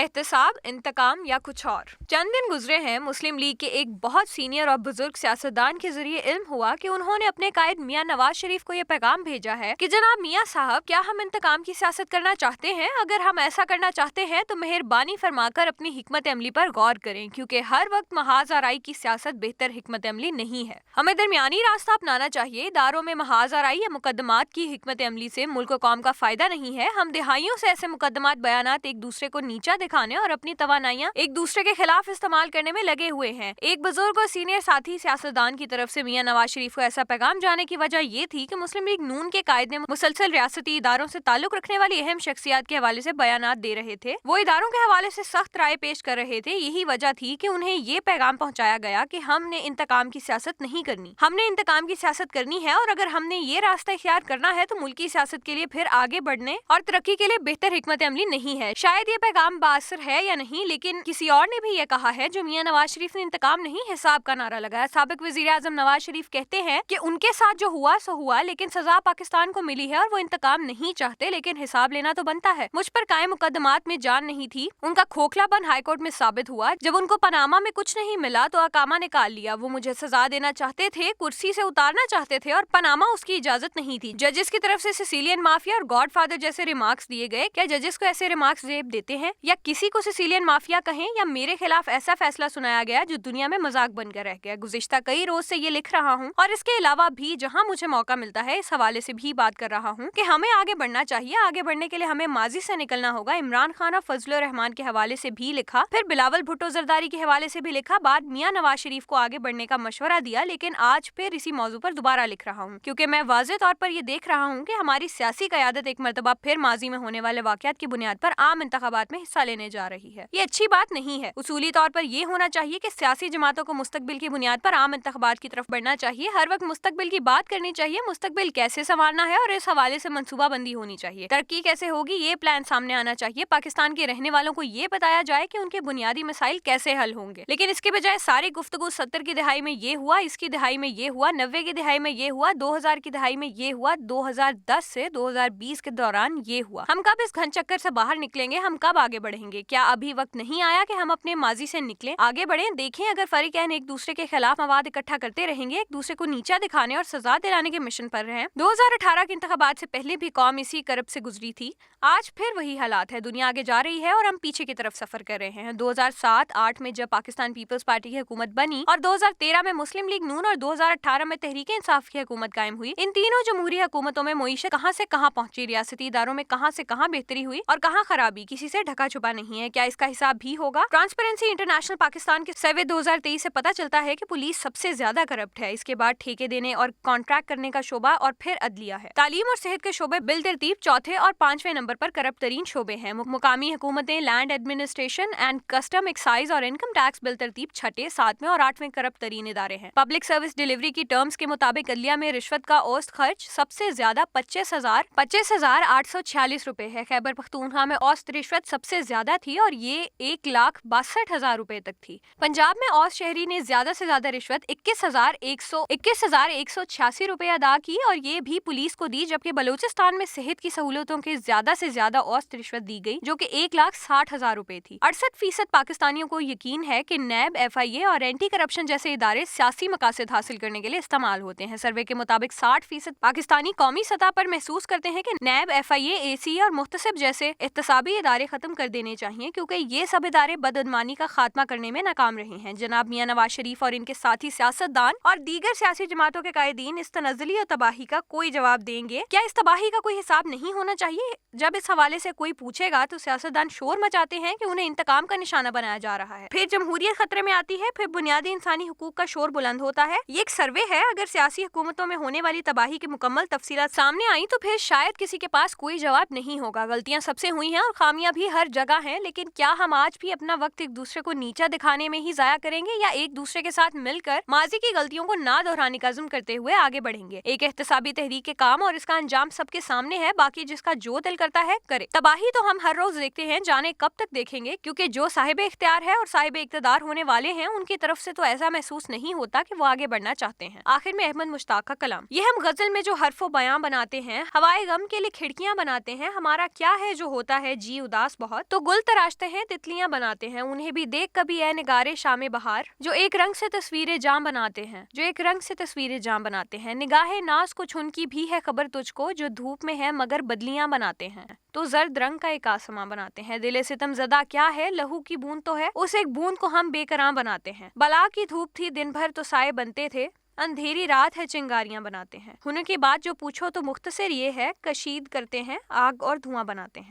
एहतसाब, इंतकाम या कुछ और। चंद दिन गुजरे हैं, मुस्लिम लीग के एक बहुत सीनियर और बुजुर्ग सियासतदान के जरिए इल्म हुआ कि उन्होंने अपने कायद मियां नवाज शरीफ को ये पैगाम भेजा है कि जनाब मियां साहब, क्या हम इंतकाम की सियासत करना चाहते हैं? अगर हम ऐसा करना चाहते हैं तो मेहरबानी फरमाकर अपनी हिकमत अमली पर गौर करें, क्योंकि हर वक्त महाज आराई की सियासत बेहतर हिकमत अमली नहीं है। हमें दरमियानी रास्ता अपनाना चाहिए। इदारों में महाज आराई या मुकदमात की हिकमत अमली से मुल्क और कौम का फायदा नहीं है। हम दिहाइयों से ऐसे मुकदमात बयानात एक दूसरे को नीचा दिखाने और अपनी तवानाइयां एक दूसरे के खिलाफ इस्तेमाल करने में लगे हुए हैं। एक बुजुर्ग और सीनियर साथी सियासतदान की तरफ से मियां नवाज शरीफ को ऐसा पैगाम जाने की वजह ये थी कि मुस्लिम लीग नून के कायद ने मुसलसल रियासती इदारों से ताल्लुक रखने वाली अहम शख्सियात के हवाले से बयानात दे रहे थे। वो इदारों के हवाले से सख्त राय पेश कर रहे थे। यही वजह थी कि उन्हें ये पैगाम पहुंचाया गया कि हमने इंतकाम की सियासत नहीं करनी, हमने इंतकाम की सियासत करनी है, और अगर हमने ये रास्ता इख्तियार करना है तो मुल्की सियासत के लिए फिर आगे बढ़ने और तरक्की के लिए बेहतर हिकमत अमली नहीं है। शायद ये पैगाम बासर है या नहीं, लेकिन किसी और ने भी ये कहा है जो मियां नवाज शरीफ ने इंतकाम नहीं हिसाब का नारा लगाया। साबिक वजीर आजम नवाज शरीफ कहते हैं कि उनके साथ जो हुआ सो हुआ, लेकिन सजा पाकिस्तान को मिली है और वो इंतकाम नहीं चाहते, लेकिन हिसाब लेना तो बनता है। मुझ पर कायम मुकदमात में जान नहीं थी। उनका खोखलापन हाईकोर्ट में साबित हुआ। जब उनको पनामा में कुछ नहीं मिला तो अकामा निकाल लिया। वो मुझे सजा देना चाहते थे, कुर्सी से उतारना चाहते थे, और पनामा उसकी इजाजत नहीं थी। जजेस की तरफ से सिसिलियन माफिया और गॉडफादर जैसे रिमार्क्स दिए गए। क्या जजेस को ऐसे रिमार्क्स जेब देते हैं, या किसी को सिसिलियन माफिया कहें, या मेरे खिलाफ ऐसा फैसला सुनाया गया जो दुनिया में मजाक बनकर रह गया? गुज़िश्ता कई रोज से ये लिख रहा हूँ, और इसके अलावा भी जहाँ मुझे मौका मिलता है इस हवाले से भी बात कर रहा हूँ कि हमें आगे बढ़ना चाहिए। आगे बढ़ने के लिए हमें माजी से निकलना होगा। इमरान खान और फजल रहमान के हवाले से भी लिखा, फिर बिलावल भुट्टो जरदारी के हवाले से भी लिखा, बाद मियां नवाज शरीफ को आगे बढ़ने का मशवरा दिया, लेकिन आज फिर इसी मौजू पर दोबारा लिख रहा हूँ, क्योंकि मैं वाज़ेह तौर पर ये देख रहा हूँ कि हमारी सियासी क़यादत एक मरतबा फिर माजी में होने वाले वाक़यात की बुनियाद पर आम इंतखाबात में हिस्सा लेने जा रही है। ये अच्छी बात नहीं है। उसूली तौर पर ये होना चाहिए कि सियासी जमातों को मुस्तकबिल की बुनियाद पर आम इंतखाबात की तरफ बढ़ना चाहिए। हर वक्त मुस्तकबिल की बात करनी चाहिए, मुस्तकबिल कैसे संवारना है और इस हवाले से मंसूबा बंदी होनी चाहिए। तरक्की कैसे होगी ये प्लान सामने आना चाहिए। पाकिस्तान के रहने वालों को ये बताया जाए कि उनके बुनियादी मसाइल कैसे हल होंगे, लेकिन इसके बजाय सारी गुफ्तगू 70 की दहाई में ये हुआ, इसकी दहाई में ये हुआ, 90 की दहाई में ये हुआ, 2000 की दहाई में ये हुआ, 2010 से 2020 के दौरान ये हुआ। हम कब इस घन चक्कर से बाहर निकलेंगे? हम कब आगे बढ़ेंगे? क्या अभी वक्त नहीं आया कि हम अपने माजी से निकलें, आगे बढ़ें? देखें, अगर फरीकैन एक दूसरे के खिलाफ मवाद इकट्ठा करते रहेंगे, एक दूसरे को नीचा दिखाने और सजा दिलाने के मिशन पर रहे। 2018 के इंतखाबात से पहले भी कौम इसी करब से गुजरी थी। आज फिर वही हालात है। दुनिया आगे जा रही है और हम पीछे की तरफ सफर कर रहे हैं। 2007-8 में जब पाकिस्तान पीपल्स पार्टी की हुकूमत बनी और 2013 में मुस्लिम लीग नून और 2018 में तहरीक इंसाफ की हुकूमत कायम हुई, इन तीनों जमहूरी हुकूमतों में मईशत कहां से कहां पहुंची, रियासती इदारों में कहां से कहां बेहतरी हुई और कहां खराबी, किसी से ढका छुपा नहीं है। क्या इसका हिसाब भी होगा? ट्रांसपेरेंसी इंटरनेशनल पाकिस्तान के सर्वे 2023 से पता चलता है कि पुलिस सबसे ज्यादा करप्ट है। इसके बाद ठेके देने और कॉन्ट्रैक्ट करने का शोबा, और फिर अदलिया है। तालीम और सेहत के शोबे बिल तरतीब चौथे और 5वें नंबर पर करप्ट तरीन शोबे हैं। मुकामी हुकूमतें land administration and custom, excise और इनकम टैक्स बिल तरतीब 6, 7वें और 8वें करप्ट तरीन इदारे हैं। पब्लिक सर्विस डिलीवरी की टर्म्स के मुताबिक अदलिया में रिश्वत का औसत खर्च सबसे ज्यादा 25,846 रुपए है। खैबर पख्तूनख्वा में औसत रिश्वत सबसे ज्यादा थी और ये 1,62,000 रुपए तक थी। पंजाब में औसत शहरी ने ज्यादा से ज्यादा रिश्वत 21,186 रुपए अदा की, और ये भी पुलिस को दी, जबकि बलूचिस्तान में सेहत की सहूलतों के ज्यादा से ज्यादा औसत रिश्वत दी गई, जो कि 1,60,000 रुपए थी। 68% पाकिस्तानियों को यकीन है कि नैब, FIA और एंटी करप्शन जैसे इदारे सियासी मकासद हासिल करने के लिए इस्तेमाल होते हैं। सर्वे के मुताबिक 60% पाकिस्तानी कौमी सतह पर महसूस करते हैं कि नैब, FIA, AC और मुख्तसिब जैसे एहतसाबी इदारे खत्म कर देने चाहिए, क्योंकि ये सब इदारे बदअदमानी का खात्मा करने में नाकाम रहे हैं। जनाब मियां नवाज शरीफ और इनके साथी सियासतदान और दीगर सियासी जमातों के कायदीन इस तनज़्ज़ुली और तबाही का कोई जवाब देंगे? क्या इस तबाही का कोई हिसाब नहीं होना चाहिए? जब इस हवाले से कोई पूछेगा तो सियासतदान शोर मचाते हैं कि उन्हें इंतकाम का निशाना बनाया जा रहा है, फिर जमहूरियत खतरे में आती है, फिर बुनियादी इंसानी हुकूक का शोर बुलंद होता है। ये एक सर्वे है। अगर सियासी हुकूमतों में होने वाली तबाही की मुकम्मल तफसीलात सामने आई तो फिर शायद किसी के पास कोई जवाब नहीं होगा। गलतियां सबसे हुई हैं और खामियां भी हर जगह हैं, लेकिन क्या हम आज भी अपना वक्त एक दूसरे को नीचा दिखाने में ही जाया करेंगे, या एक दूसरे के साथ मिलकर माजी की गलतियों को ना दोहराने का अज़्म करते हुए आगे बढ़ेंगे? एक एहतसाबी तहरीक के काम और इसका अंजाम सबके सामने है, बाकी जिसका जो दिल करता है करे। तबाही तो हम हर रोज देखते हैं, जाने कब तक देखेंगे, क्योंकि जो साहिब इख्तियार है और साहिब इक़्तिदार होने वाले हैं उनकी तरफ से तो ऐसा महसूस नहीं होता कि वो आगे बढ़ना चाहते हैं। आखिर में अहमद मुश्ताक का कलाम, ये हम गजल में जो हर्फो बयां बनाते हैं, हवाए गम के लिए खिड़कियां बनाते हैं, हमारा क्या है जो होता है जी उदास बहुत, तो गुल तराशते हैं, तितलियां बनाते हैं, उन्हें भी देख कभी ऐ निगारे शामे बहार, जो एक रंग से तस्वीरें जाम बनाते हैं, जो एक रंग से तस्वीरें जाम बनाते हैं। निगाहे नाज कुछ उनकी भी है खबर तुझको, जो धूप में है मगर बदलियां बनाते हैं, तो जर्द रंग का एक आसमां बनाते हैं। दिले सितम ज़दा क्या है, लहू की बूंद तो है, उस एक बूंद को हम बेकरां बनाते हैं। बला की धूप थी दिन भर तो साए बनते थे, अंधेरी रात है चिंगारियां बनाते हैं। होने की बात जो पूछो तो मुख्तसर ये है, कशीद करते हैं, आग और धुआं बनाते हैं।